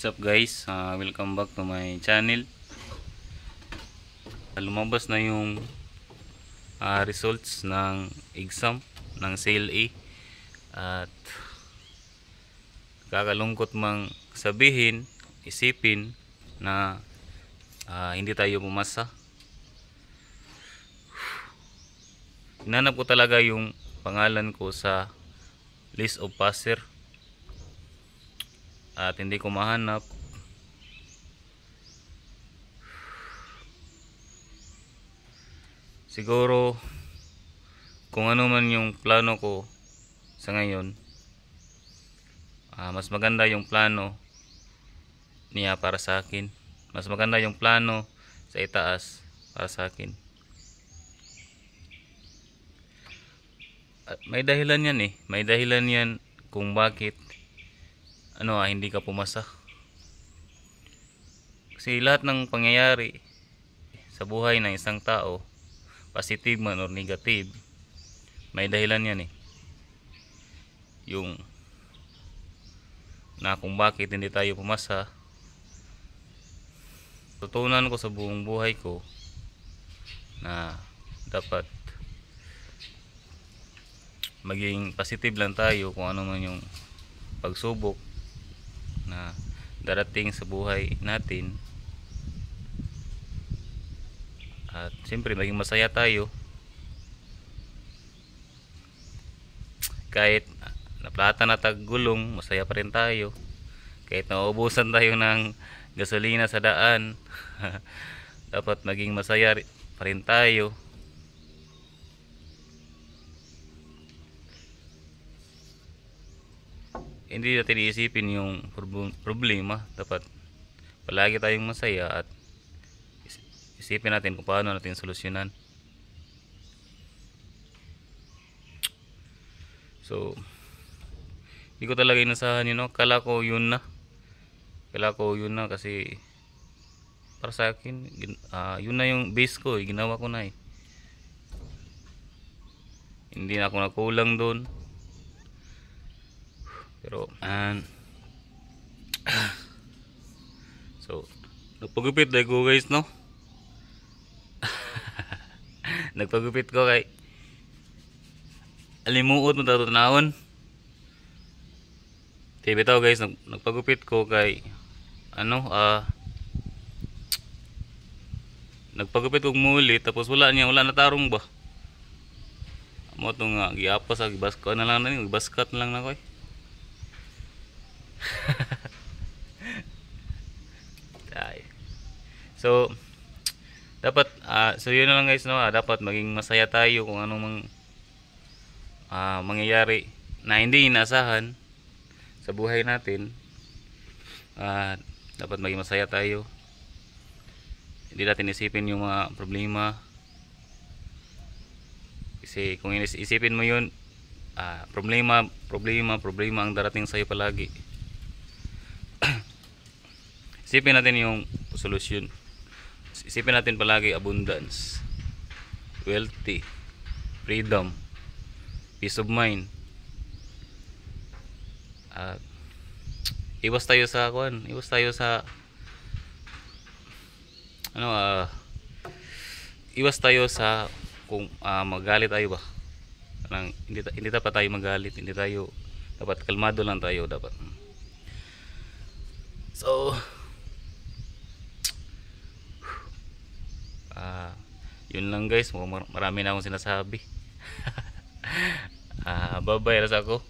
What's up guys? Welcome back to my channel. Lumabas na yung results ng exam ng CLE at kakalungkot mang sabihin, isipin na hindi tayo pumasa. Hinanap ko talaga yung pangalan ko sa list of passer at hindi ko mahanap. Siguro kung ano man yung plano ko sa ngayon, mas maganda yung plano niya para sa akin. Mas maganda yung plano sa itaas para sa akin. At may dahilan yan may dahilan yan kung bakit hindi ka pumasa. Kasi lahat ng pangyayari sa buhay ng isang tao, positive man or negative, may dahilan yan yung na kung bakit hindi tayo pumasa. Tutunan ko sa buong buhay ko na dapat maging positive lang tayo kung ano man yung pagsubok na darating sa buhay natin. At siyempre maging masaya tayo kahit naplata na taggulong, masaya pa rin tayo kahit nauubusan tayo ng gasolina sa daan. Dapat maging masaya pa rin tayo. Hindi natin iisipin yung problema. Dapat palagi tayong masaya at isipin natin kung paano natin solusyonan. So hindi ko talaga inasahan kala ko yun na kasi para sa akin yun na yung base ko ginawa ko na hindi na ako nakulang doon. Pero so nagpagupit dahil ko guys nagpagupit ko kay alimuot mo tatunawon. Bitaw guys, nagpagupit ko kay nagpagupit kong muli tapos wala natarong ba mo to nga giapos basket na lang basket na lang na ko So dapat so yun na lang guys dapat maging masaya tayo kung anong mangyayari na hindi inasahan sa buhay natin. Dapat maging masaya tayo, hindi natin isipin yung mga problema kasi kung isipin mo yun problema ang darating sa'yo palagi. Isipin natin yung solusyon. Isipin natin palagi abundance, wealthy, freedom, peace of mind. Iwas tayo sa iwas tayo sa kung magalit tayo ba. Hindi dapat tayo magalit, hindi tayo dapat kalmado lang tayo dapat. So yun lang guys, marami na akong sinasabi. Bye bye, ras ako.